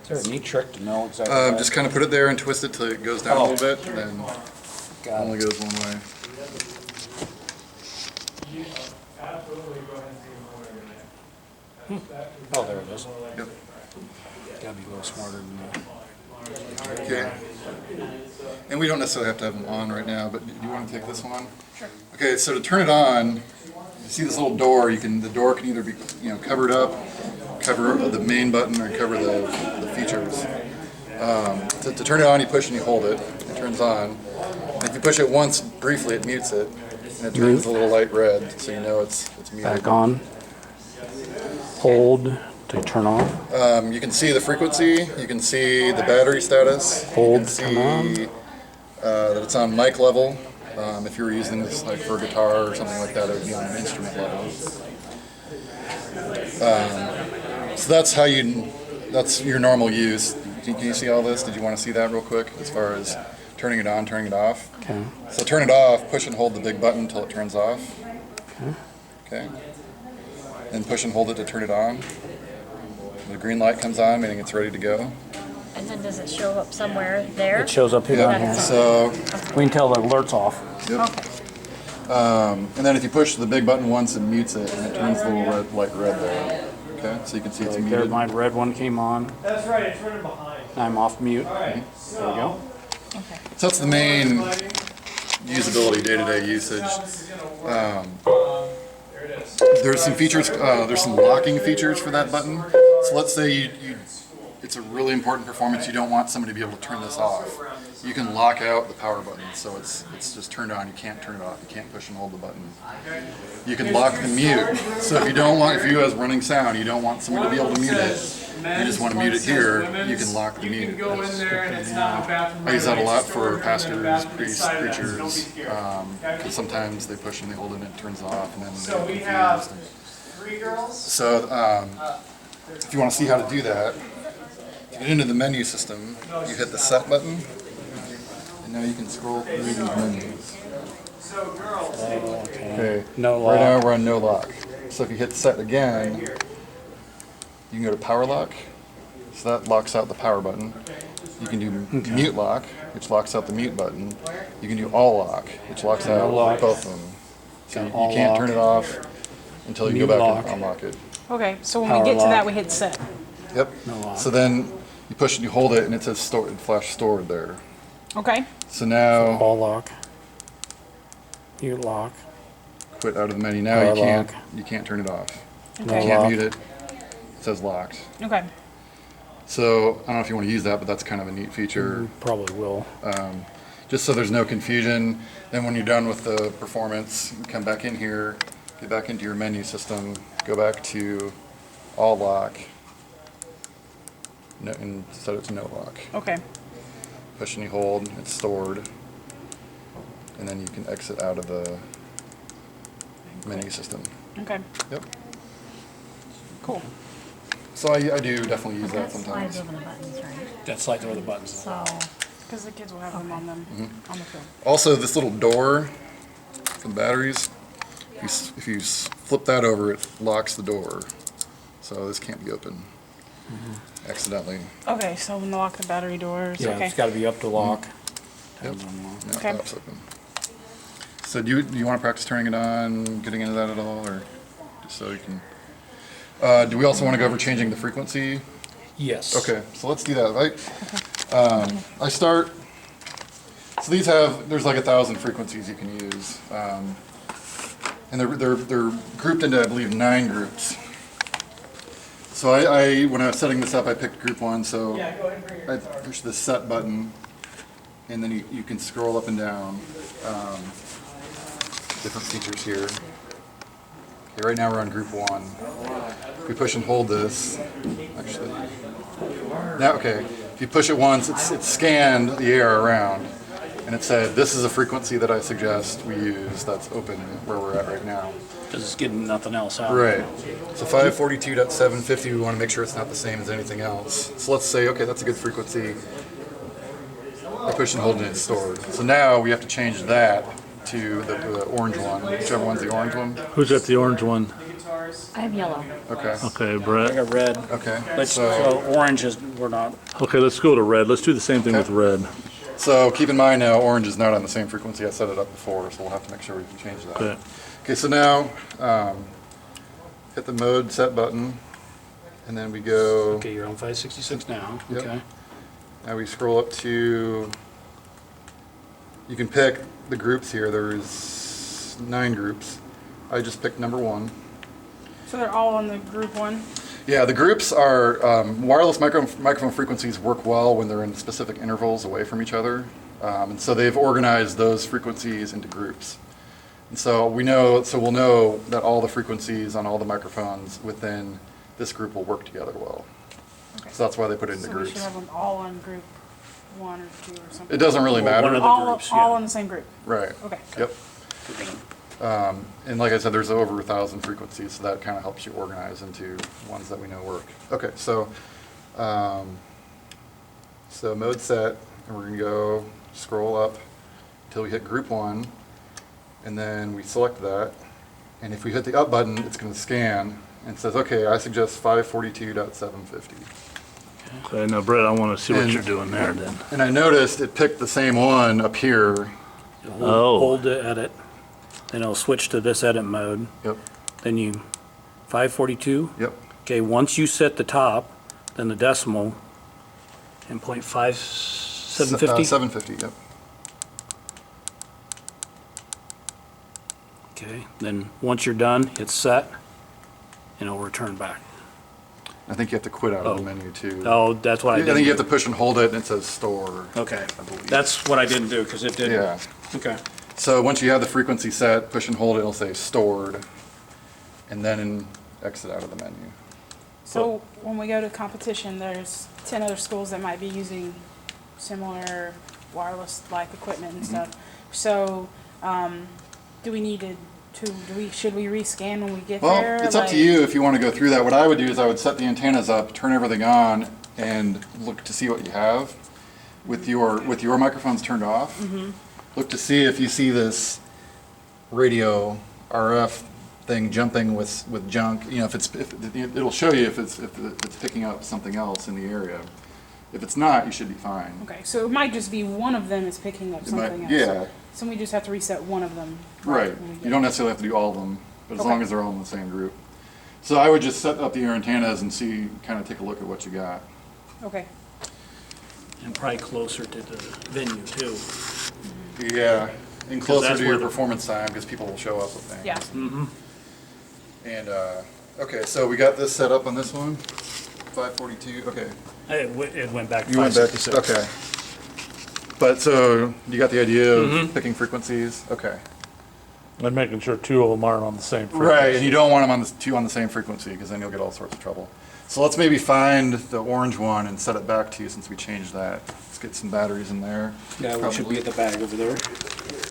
Is there a neat trick to know exactly? Just kind of put it there and twist it till it goes down a little bit, and then it only goes one way. Oh, there it is. Yep. Gotta be a little smarter than that. Okay. And we don't necessarily have to have them on right now, but do you want to take this one on? Sure. Okay, so to turn it on, you see this little door. The door can either be covered up, cover the main button, or cover the features. To turn it on, you push and you hold it. It turns on. And if you push it once briefly, it mutes it, and it turns a little light red, so you know it's muted. Back on. Hold to turn off. You can see the frequency. You can see the battery status. Hold, you can turn on. see that it's on mic level. If you were using this like for a guitar or something like that, it would be on an instrument level. So that's your normal use. Can you see all this? Did you want to see that real quick as far as turning it on, turning it off? Okay. So turn it off, push and hold the big button until it turns off. Okay. Okay. And push and hold it to turn it on. The green light comes on, meaning it's ready to go. And then does it show up somewhere there? It shows up here. Yeah. Down here. So, We can tell the alert's off. yep. Okay. And then if you push the big button once, it mutes it, and it turns the little light red there. Okay, so you can see it's Like there, muted. my red one came on. That's right, it's running behind. I'm off mute. Alright, There we go. Okay. So that's the main usability, day-to-day usage. There it is. There's some features. There's some locking features for that button. So let's say it's a really important performance. You don't want somebody to be able to turn this off. You can lock out the power button, so it's just turned on. You can't turn it off. You can't push and hold the button. You can lock the mute. So if you has running sound, you don't want somebody to be able to mute it. You just want to mute it here. You can lock the You mute. can go in there and it's not a bathroom. I use that a lot for pastors, priests, preachers, because sometimes they push and they hold it and it turns off, and then So they're we confused. have 3 girls. So if you want to see how to do that, get into the menu system, you hit the set button, and now you can scroll through these menus. So girls. Okay, No right now lock. we're on no lock. So if you hit set again, you can go to power lock, so that locks out the power button. You can do mute lock, which locks out the mute button. You can do all lock, which locks out lock. both of them. So you all can't lock. turn it off until you Mute go back lock. and unlock it. Okay, so when Power we get to lock. that, we hit set. Yep. No lock. So then you push and you hold it, and it says stored, flash stored there. Okay. So now All lock. Mute lock. quit out of the menu. Now Power you can't turn it off. No Okay. You can't lock. mute it. It says locked. Okay. So I don't know if you want to use that, but that's kind of a neat feature. Probably will. Just so there's no confusion. Then when you're done with the performance, you come back in here, get back into your menu system, go back to all lock, and set it to no lock. Okay. Push and you hold, it's stored, and then you can exit out of the menu system. Okay. Yep. Cool. So I do definitely use that That slides sometimes. over the buttons, right? That's like where the buttons. So, Because the kids will have them on them on the field. Also, this little door for the batteries, if you flip that over, it locks the door. So this can't be open accidentally. Okay, so unlock the battery doors. Yeah, Okay. it's got to be up to lock. Yep. And unlock. Now it Okay. pops open. So do you want to practice turning it on, getting into that at all, or just so you can? Do we also want to go over changing the frequency? Yes. Okay, so let's do that. I start. So there's like 1,000 frequencies you can use, and they're grouped into, I believe, 9 groups. So I when I was setting this up, I picked group 1. So Yeah, go ahead and bring your I guitar. push the set button, and then you can scroll up and down. Different features here. Okay, right now we're on group 1. If we push and hold this, actually, now okay, if you push it once, it's scanned the air around, and it said this is a frequency that I suggest we use that's open where we're at right now. Because it's getting nothing else out. Right. So 542.750, we want to make sure it's not the same as anything else. So let's say, okay, that's a good frequency. I push and hold and it's stored. So now we have to change that to the orange one, whichever one's the orange one. Who's got the orange one? yours. I have yellow. Okay, I Okay, Brett. got red. okay. Let's, So, so orange is, we're not. Okay, let's go to red. Let's do the same thing with red. so keep in mind now, orange is not on the same frequency. I set it up before, so we'll have to make sure we can change that. Okay. Okay, so now, hit the mode set button, and then we go, Okay, you're on 566 now. Yep. Okay. now we scroll up to, you can pick the groups here. There's 9 groups. I just picked number 1. So they're all on the group one? Yeah, the groups are, wireless microphone frequencies work well when they're in specific intervals away from each other. And so they've organized those frequencies into groups. And so we'll know that all the frequencies on all the microphones within this group will work together well. Okay. So that's why they put it into So we should groups. have them all on group 1 or 2 or something? It doesn't really Well, one matter. of the All, groups, all yeah. on the same group? Right. Okay. Yep. And like I said, there's over 1,000 frequencies, so that kind of helps you organize into ones that we know work. Okay, so mode set, and we're gonna go scroll up until we hit group 1, and then we select that. And if we hit the up button, it's gonna scan and says, okay, I suggest 542.750. Okay, now Brett, I want to see what And- you're doing there then. And I noticed it picked the same one up here. Hold, Oh. hold the edit. Then it'll switch to this edit mode. Yep, Then you, 542. yep. Okay, once you set the top, then the decimal, and 0.5750. 750, yep. Okay, then once you're done, hit set, and it'll return back. I think you have to quit out of the Oh. menu too. Oh, that's what I I did. think you have to push and hold it, and it says store. Okay, I believe. that's what I didn't do, because it didn't. Yeah. Okay. So once you have the frequency set, push and hold it, it'll say stored, and then exit out of the menu. So when we go to competition, there's 10 other schools that might be using similar wireless-like equipment and stuff. So, do we need should we rescan when we get Well, there? it's up to Like- you if you want to go through that. What I would do is I would set the antennas up, turn everything on, and look to see what you have with your microphones turned off. Look to see if you see this radio RF thing jumping with junk. You know, if it'll show you if it's picking up something else in the area. If it's not, you should be fine. Okay, so it might just be one of them is picking up It might- something else. yeah. So we just have to reset one of them. Right. when we You get don't necessarily have to do all of them, but as Okay. long as they're all in the same group. So I would just set up your antennas and see, kind of take a look at what you got. Okay. And probably closer to the venue, too. Yeah, and closer that's to your where the- performance time, because people will show up with things. Yeah. And, okay, so we got this set up on this one, 542, okay. It went back to You went back, 566. okay. But, so, you got the idea of picking frequencies? Okay. And making sure 2 of them aren't on the same frequency. Right, and you don't want them on two on the same frequency, because then you'll get all sorts of trouble. So let's maybe find the orange one and set it back to you since we changed that. Let's get some batteries in there. Yeah, we should be at the bag over there.